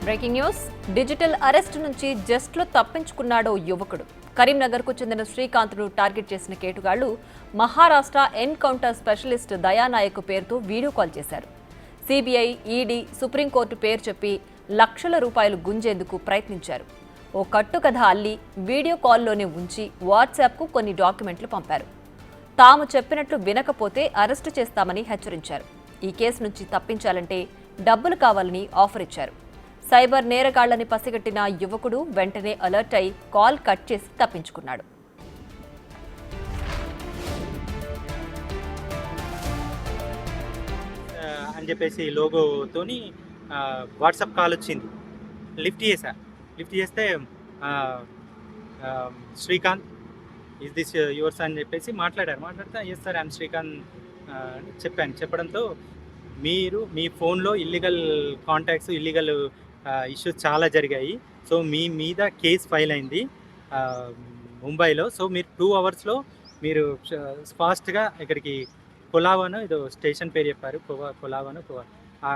Breaking news. Digital arrest నుంచి జస్ట్లో తప్పించుకున్నాడో యువకుడు. కరీంనగర్కు చెందిన శ్రీకాంత్ను టార్గెట్ చేసిన కేటుగాళ్లు మహారాష్ట్ర ఎన్కౌంటర్ స్పెషలిస్ట్ దయానాయక్ పేరుతో వీడియో కాల్ చేశారు. సిబిఐ, ఈడీ, సుప్రీంకోర్టు పేరు చెప్పి లక్షల రూపాయలు గుంజేందుకు ప్రయత్నించారు. ఓ కట్టుకథ అల్లి వీడియో కాల్లోనే ఉంచి వాట్సాప్కు కొన్ని డాక్యుమెంట్లు పంపారు. తాము చెప్పినట్లు వినకపోతే అరెస్టు చేస్తామని హెచ్చరించారు. ఈ కేసు నుంచి తప్పించాలంటే డబ్బులు కావాలని ఆఫర్ ఇచ్చారు. సైబర్ నేరగాళ్లని పసిగట్టిన యువకుడు వెంటనే అలర్ట్ అయి కాల్ కట్ చేసి తప్పించుకున్నాడు. అని చెప్పేసి లోగోతోని వాట్సాప్ కాల్ వచ్చింది. లిఫ్ట్ చేస్తే శ్రీకాంత్ ఇస్ దిస్ యువర్స్ అని చెప్పేసి మాట్లాడితే ఎస్ సార్ ఐఎమ్ శ్రీకాంత్ చెప్పడంతో మీరు మీ ఫోన్లో ఇల్లీగల్ కాంటాక్ట్స్, ఇల్లీగల్ ఇష్యూస్ చాలా జరిగాయి. సో మీ మీద కేసు ఫైల్ అయింది ముంబైలో. సో మీరు 2 అవర్స్లో మీరు ఫాస్ట్గా ఇక్కడికి కొలావాను, ఏదో స్టేషన్ పేరు చెప్పారు, కొలావాను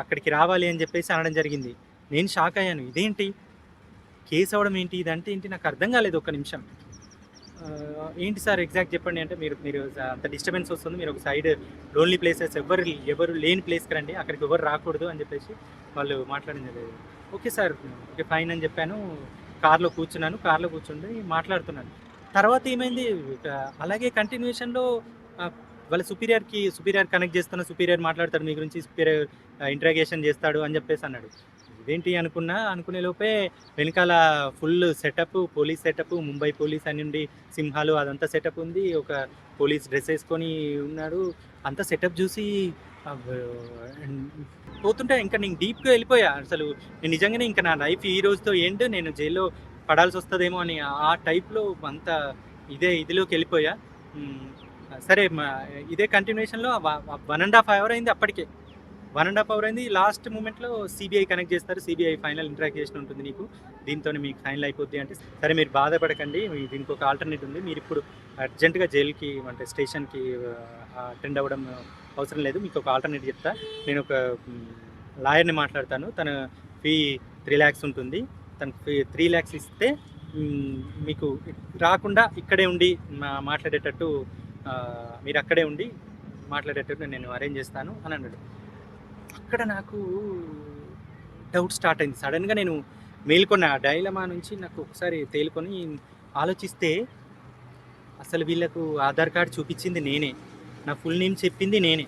అక్కడికి రావాలి అని చెప్పేసి అనడం జరిగింది. నేను షాక్ అయ్యాను. ఇదేంటి కేసు అవ్వడం ఏంటి, ఇదంటే ఏంటి నాకు అర్థం కాలేదు. ఒక్క నిమిషం, ఏంటి సార్ ఎగ్జాక్ట్ చెప్పండి అంటే మీరు అంత డిస్టర్బెన్స్ వస్తుంది, మీరు ఒక సైడ్ లోన్లీ ప్లేసెస్ ఎవరు లేని ప్లేస్కి రండి, అక్కడికి ఎవరు రాకూడదు అని చెప్పేసి వాళ్ళు మాట్లాడింది. ఓకే సార్, ఓకే ఫైన్ అని చెప్పాను. కార్లో కూర్చుండి మాట్లాడుతున్నాను. తర్వాత ఏమైంది, అలాగే కంటిన్యూషన్లో వాళ్ళ సుపీరియర్ కనెక్ట్ చేస్తున్న, సుపీరియర్ మాట్లాడతాడు మీ గురించి, సుపీరియర్ ఇంట్రాగేషన్ చేస్తాడు అని చెప్పేసి అన్నాడు. ఇదేంటి అనుకునే లోపే వెనకాల full setup, police setup, Mumbai police అని ఉండి సింహాలు అదంతా సెటప్ ఉంది. ఒక పోలీస్ డ్రెస్ వేసుకొని ఉన్నాడు. అంతా సెటప్ చూసి పోతుంటే ఇంకా నేను డీప్గా వెళ్ళిపోయా. అసలు నేను నిజంగానే ఇంకా నా లైఫ్ ఈ రోజుతో ఎండ్, నేను జైల్లో పడాల్సి వస్తుందేమో అని ఆ టైప్లో అంత ఇదిలోకి వెళ్ళిపోయా. సరే, ఇదే కంటిన్యూషన్లో 1.5 hour అయింది. అప్పటికే 1.5 hour అయింది. లాస్ట్ మూమెంట్లో సిబిఐ కనెక్ట్ చేస్తారు. సిబిఐ ఫైనల్ ఇంట్రాగేషన్ ఉంటుంది నీకు, దీంతో మీకు ఫైనల్ అయిపోద్ది అంటే, సరే మీరు బాధపడకండి, దీనికి ఒక ఆల్టర్నేట్ ఉంది, మీరు ఇప్పుడు అర్జెంటుగా జైలుకి అంటే స్టేషన్కి అటెండ్ అవ్వడం అవసరం లేదు, మీకు ఒక ఆల్టర్నేట్ చెప్తా. నేను ఒక లాయర్ని మాట్లాడతాను, తన ఫీ 3 lakhs ఉంటుంది. తనకు ఫీ 3 lakhs ఇస్తే మీకు రాకుండా ఇక్కడే ఉండి మాట్లాడేటట్టు, మీరు అక్కడే ఉండి మాట్లాడేటట్టు నేను అరేంజ్ చేస్తాను అని అన్నాడు. అక్కడ నాకు డౌట్ స్టార్ట్ అయింది. సడన్గా నేను మేల్కొన్న డైలమా నుంచి నాకు ఒకసారి తేలుకొని ఆలోచిస్తే, అసలు వీళ్ళకు ఆధార్ కార్డు చూపించింది నేనే, నా ఫుల్ నేమ్ చెప్పింది నేనే.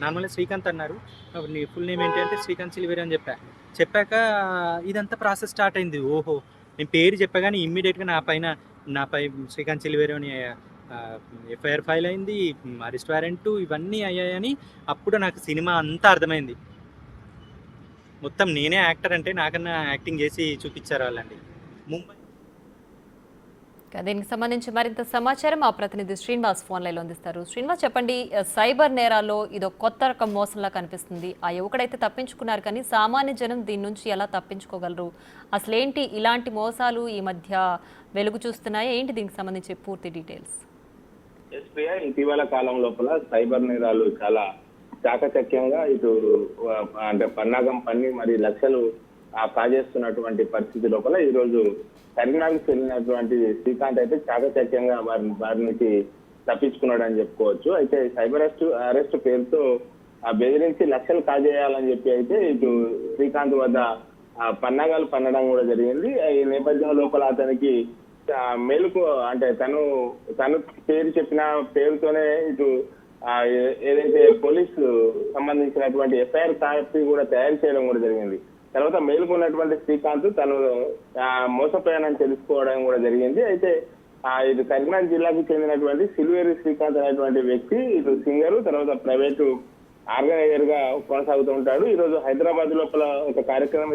నార్మల్గా శ్రీకాంత్ అన్నారు, నీ ఫుల్ నేమ్ ఏంటి అంటే శ్రీకాంత్ చిలివేరి అని చెప్పాక ఇదంతా ప్రాసెస్ స్టార్ట్ అయింది. ఓహో, నేను పేరు చెప్పగానే ఇమ్మీడియట్గా నాపై శ్రీకాంత్ చిలివేరి అని ఎఫ్ఐఆర్ ఫైల్ అయింది, అరెస్ట్ వారెంట్, ఇవన్నీ అయ్యాయని అప్పుడు నాకు సినిమా అంతా అర్థమైంది. మొత్తం నేనే యాక్టర్ అంటే నాకన్నా యాక్టింగ్ చేసి చూపించారు వాళ్ళండి. ముంబై దీనికి సంబంధించి మరింత సమాచారం మా ప్రతినిధి శ్రీనివాస్ ఫోన్ లైన్లో అందిస్తారు. శ్రీనివాస్, చెప్పండి, సైబర్ నేరాల్లో ఇదో కొత్త రకం మోసంలా కనిపిస్తుంది. ఆ యువకుడైతే తప్పించుకున్నారు, కానీ సామాన్య జనం దీని నుంచి ఎలా తప్పించుకోగలరు? అసలేంటి ఇలాంటి మోసాలు ఈ మధ్య వెలుగు చూస్తున్నాయా? ఏంటి దీనికి సంబంధించి పూర్తి డీటెయిల్స్? ఎస్పీఐ ఇటీవల కాలం లోపల సైబర్ నేరాలు చాలా చాకచక్యంగా ఇటు అంటే పన్నాగం పన్ని మరి లక్షలు కాజేస్తున్నటువంటి పరిస్థితి లోపల ఈ రోజు కరీంనగర్కి చెందినటువంటి శ్రీకాంత్ అయితే చాకచక్యంగా వారి నుంచి తప్పించుకున్నాడు అని చెప్పుకోవచ్చు. అయితే సైబర్ అరెస్ట్ పేరుతో బెదిరించి లక్షలు కాజేయాలని చెప్పి అయితే ఇటు శ్రీకాంత్ వద్ద పన్నాగాలు పన్నడం కూడా జరిగింది. ఈ నేపథ్యం లోపల అతనికి మేలుకు అంటే తను పేరు చెప్పిన పేరుతోనే ఇటు ఏదైతే పోలీసు సంబంధించినటువంటి ఎఫ్ఐఆర్ కాపీ కూడా తయారు చేయడం కూడా జరిగింది. తర్వాత మేలుకున్నటువంటి శ్రీకాంత్ తను మోసపోయానని తెలుసుకోవడం కూడా జరిగింది. అయితే ఇది కరీంనగర్ జిల్లాకు చెందినటువంటి సిల్వేరి శ్రీకాంత్ అనేటువంటి వ్యక్తి ఇటు సింగరు, తర్వాత ప్రైవేటు ఆర్గనైజర్ గా కొనసాగుతూ ఉంటాడు. ఈ రోజు హైదరాబాద్ లోపల ఒక కార్యక్రమం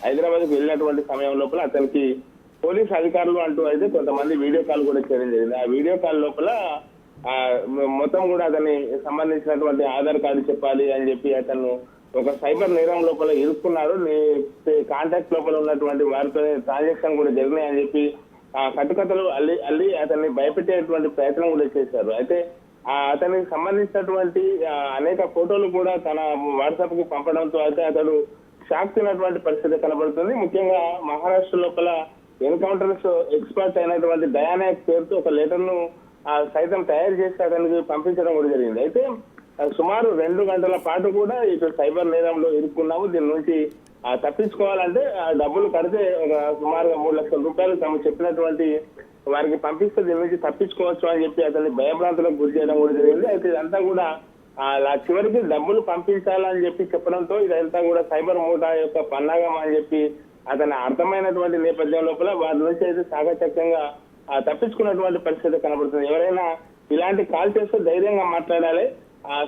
హైదరాబాద్ కు వెళ్ళినటువంటి సమయం లోపల అతనికి పోలీస్ అధికారులు అంటూ అయితే కొంతమంది వీడియో కాల్ కూడా చేయడం జరిగింది. ఆ వీడియో కాల్ లోపల మొత్తం కూడా అతన్ని సంబంధించినటువంటి ఆధార్ కార్డు చెప్పాలి అని చెప్పి అతను ఒక సైబర్ నేరం లోపల ఇరుక్కున్నారు. కాంటాక్ట్ లోపల ఉన్నటువంటి వారితో ట్రాన్సాక్షన్ కూడా జరిగినాయని చెప్పి కట్టుకథలు అల్లి అతన్ని భయపెట్టేటువంటి ప్రయత్నం కూడా చేశారు. అయితే అతనికి సంబంధించినటువంటి అనేక ఫోటోలు కూడా తన వాట్సాప్ కు పంపడంతో అయితే అతడు షాక్ తిన్నటువంటి పరిస్థితి కనబడుతుంది. ముఖ్యంగా మహారాష్ట్ర లోపల ఎన్కౌంటర్స్ ఎక్స్పర్ట్ అయినటువంటి దయానాయక్ పేరుతో ఒక లెటర్ ను సైతం తయారు చేసి అతనికి పంపించడం కూడా జరిగింది. అయితే సుమారు 2 గంటల పాటు కూడా ఇటు సైబర్ నేరంలో ఇరుక్కున్నాము. దీని నుంచి తప్పించుకోవాలంటే డబ్బులు కడితే ఒక సుమారుగా 3 లక్షల రూపాయలు తాము చెప్పినటువంటి వారికి పంపిస్తే దీని నుంచి తప్పించుకోవచ్చు అని చెప్పి అతన్ని భయభ్రాంతులకు గురి చేయడం కూడా జరిగింది. అయితే ఇదంతా కూడా చివరికి డబ్బులు పంపించాలని చెప్పి చెప్పడంతో ఇదంతా కూడా సైబర్ మూటా యొక్క పన్నాగం అని చెప్పి అతను అర్థమైనటువంటి నేపథ్యం లోపల వారి నుంచి అయితే చాకచక్యంగా తప్పించుకున్నటువంటి పరిస్థితి కనబడుతుంది. ఎవరైనా ఇలాంటి కాల్ చేస్తే ధైర్యంగా మాట్లాడాలి.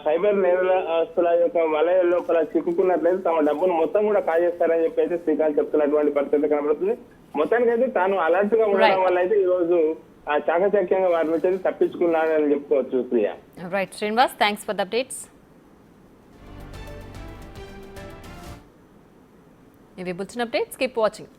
సైబర్ నేరస్తుల యొక్క వలయ లోపల చిక్కుకున్నట్లయితే తమ డబ్బును మొత్తం కూడా కాజేస్తారని చెప్పి అయితే శ్రీకాంత్ చెప్తున్నటువంటి పరిస్థితి కనబడుతుంది. మొత్తానికైతే తాను అలర్ట్ గా ఉండడం వల్ల అయితే ఈ రోజు చాకచక్యంగా వారి నుంచి తప్పించుకున్నాడని చెప్పుకోవచ్చు. Priya. Right Srinivas, thanks for the updates. ఇవి బుల్చిన అప్డేట్స్, కీప్ వాచింగ్.